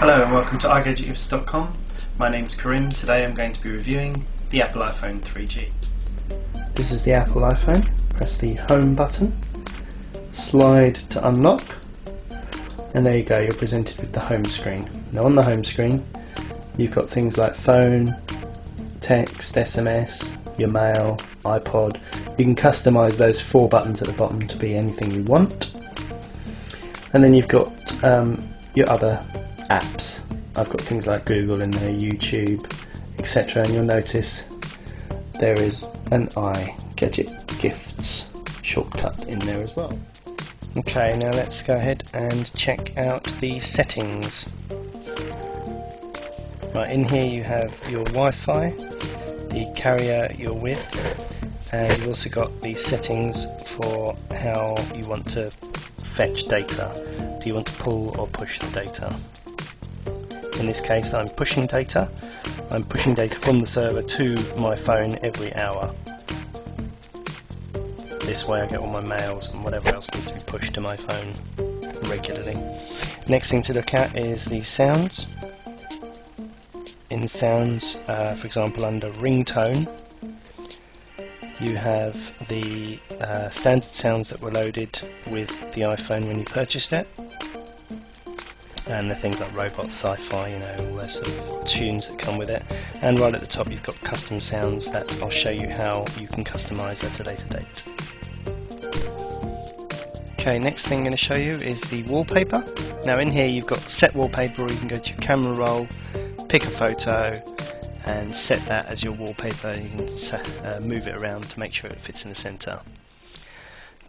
Hello and welcome to iGadgetGifts.com. My name's Karim. Today I'm going to be reviewing the Apple iPhone 3G. This is the Apple iPhone. Press the home button, slide to unlock, and there you go, you're presented with the home screen. Now on the home screen you've got things like phone, text, SMS, your mail, iPod. You can customise those 4 buttons at the bottom to be anything you want. And then you've got your other apps. I've got things like Google in there, YouTube, etc. And you'll notice there is an iGadgetGifts shortcut in there as well. Okay, now let's go ahead and check out the settings. Right, in here you have your Wi-Fi, the carrier you're with, and you've also got the settings for how you want to fetch data. Do you want to pull or push the data? In this case I'm pushing data. I'm pushing data from the server to my phone every hour. This way I get all my mails and whatever else needs to be pushed to my phone regularly. Next thing to look at is the sounds. In sounds, for example, under ringtone, you have the standard sounds that were loaded with the iPhone when you purchased it, and the things like robots, sci-fi, you know, all those sort of tunes that come with it. And right at the top you've got custom sounds that I'll show you how you can customise at a later date. Okay, next thing I'm going to show you is the wallpaper. Now in here you've got set wallpaper, or you can go to your camera roll, pick a photo and set that as your wallpaper. You can move it around to make sure it fits in the centre.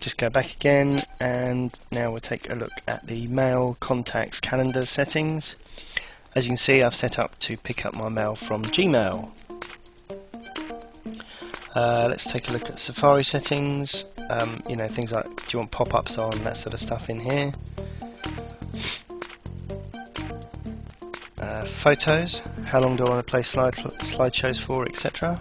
Just go back again, and now we'll take a look at the mail, contacts, calendar settings. As you can see, I've set up to pick up my mail from Gmail. Let's take a look at Safari settings. You know, things like, do you want pop-ups on, that sort of stuff in here. Photos, how long do I want to play slideshows for, etc.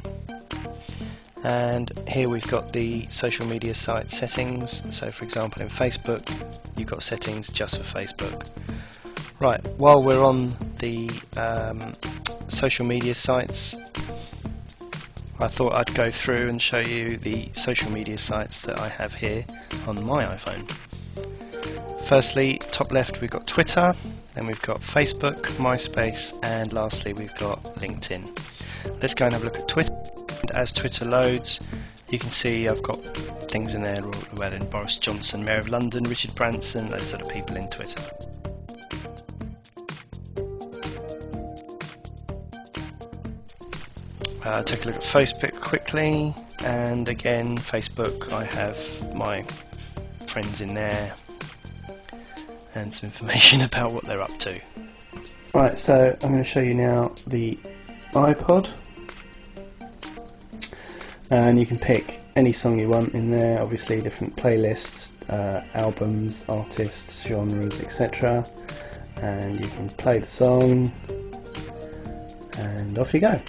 And here we've got the social media site settings. So for example in Facebook you've got settings just for Facebook. Right, while we're on the social media sites, I thought I'd go through and show you the social media sites that I have here on my iPhone. Firstly, top left we've got Twitter, then we've got Facebook, MySpace, and lastly we've got LinkedIn. Let's go and have a look at Twitter. And as Twitter loads, you can see I've got things in there, Llewellyn, Boris Johnson, Mayor of London, Richard Branson, those sort of people in Twitter. Take a look at Facebook quickly, and again Facebook, I have my friends in there and some information about what they're up to. Right, so I'm going to show you now the iPod, and you can pick any song you want in there, obviously different playlists, albums, artists, genres, etc. And you can play the song and off you go.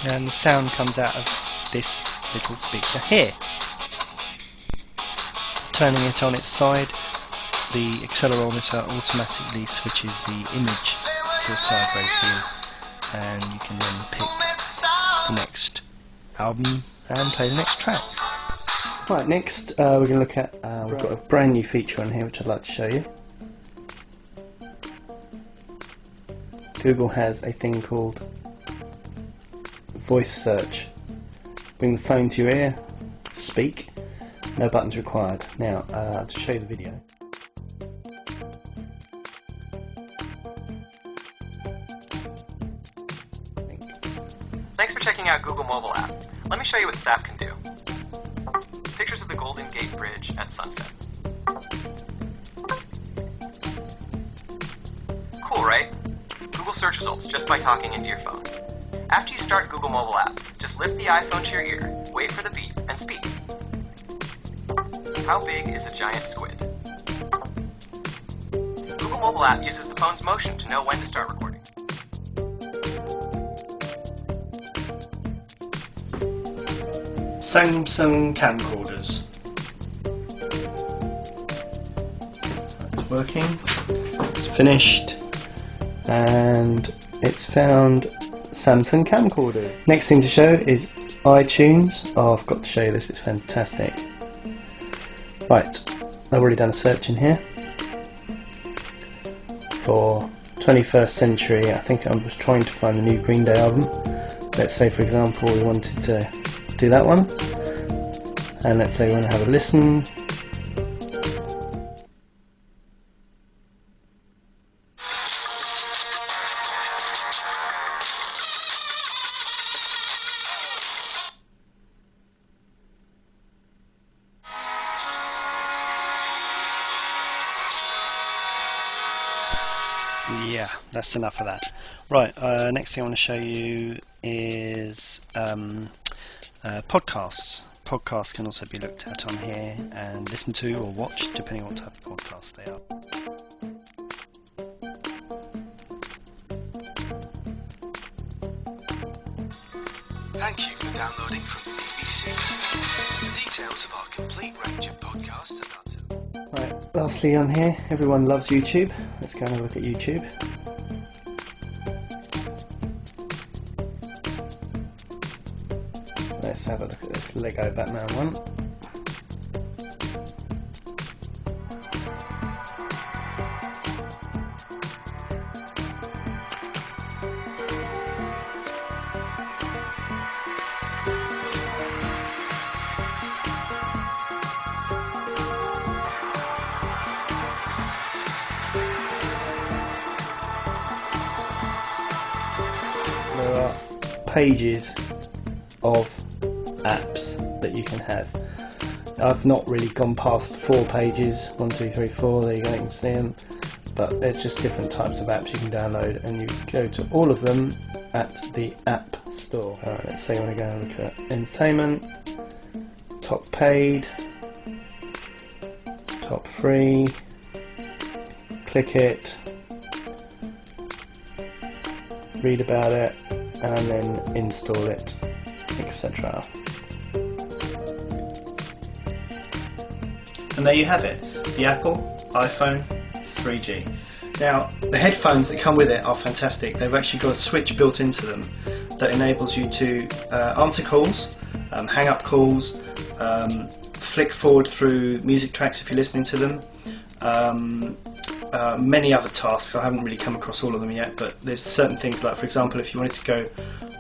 And the sound comes out of this little speaker here. Turning it on its side, the accelerometer automatically switches the image to a sideways view, and you can then pick the next album and play the next track. Right, next we're going to look at, we've got a brand new feature on here which I'd like to show you. Google has a thing called voice search. Bring the phone to your ear, speak, no buttons required. Now, to show you the video. Thanks for checking out Google mobile app. Let me show you what this app can do. Pictures of the Golden Gate Bridge at sunset. Cool, right? Google search results just by talking into your phone. After you start Google mobile app, just lift the iPhone to your ear, wait for the beep, and speak. How big is a giant squid? Google mobile app uses the phone's motion to know when to start recording. Samsung camcorders. It's working, it's finished, and it's found Samsung camcorders. Next thing to show is iTunes. Oh, I've got to show you this, it's fantastic. Right, I've already done a search in here for 21st century. I think I was trying to find the new Green Day album. Let's say for example we wanted to do that one, and let's say we want to have a listen. Yeah, that's enough of that. Right, next thing I want to show you is podcasts. Podcasts can also be looked at on here and listened to or watched, depending on what type of podcast they are. Thank you for downloading from the BBC. Details of our complete range of podcasts are not... Right, lastly on here, everyone loves YouTube. Let's go and have a look at YouTube. Let's have a look at this Lego Batman one. There are pages of apps that you can have. I've not really gone past 4 pages, 1, 2, 3, 4, there you go, you can see them, but it's just different types of apps you can download, and you go to all of them at the App Store. Alright, let's say I want to go and look at entertainment, top paid, top free, click it, read about it, and then install it, etc. And there you have it, the Apple iPhone 3G. Now, the headphones that come with it are fantastic. They've actually got a switch built into them that enables you to answer calls, hang up calls, flick forward through music tracks if you're listening to them, many other tasks. I haven't really come across all of them yet, but there's certain things like, for example, if you wanted to go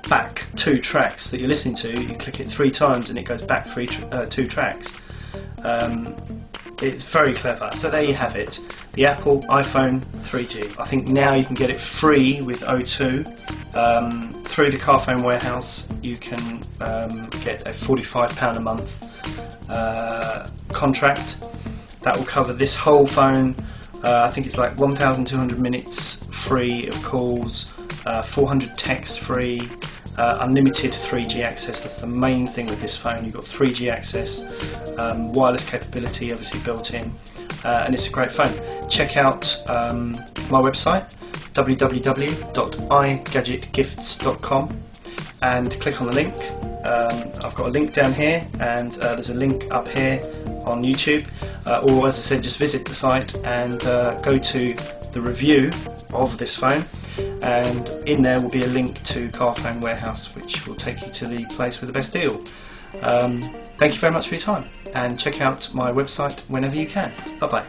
back 2 tracks that you're listening to, you click it 3 times and it goes back 2 tracks. It's very clever. So there you have it, the Apple iPhone 3G. I think now you can get it free with O2. Through the Carphone Warehouse you can get a £45 a month contract. That will cover this whole phone. I think it's like 1,200 minutes free of calls, 400 texts free, unlimited 3G access. That's the main thing with this phone. You've got 3G access, wireless capability obviously built in, and it's a great phone. Check out my website, www.igadgetgifts.com, and click on the link. I've got a link down here, and there's a link up here on YouTube, or as I said, just visit the site and go to the review of this phone, and in there will be a link to Carphone Warehouse, which will take you to the place with the best deal. Thank you very much for your time, and check out my website whenever you can. Bye bye.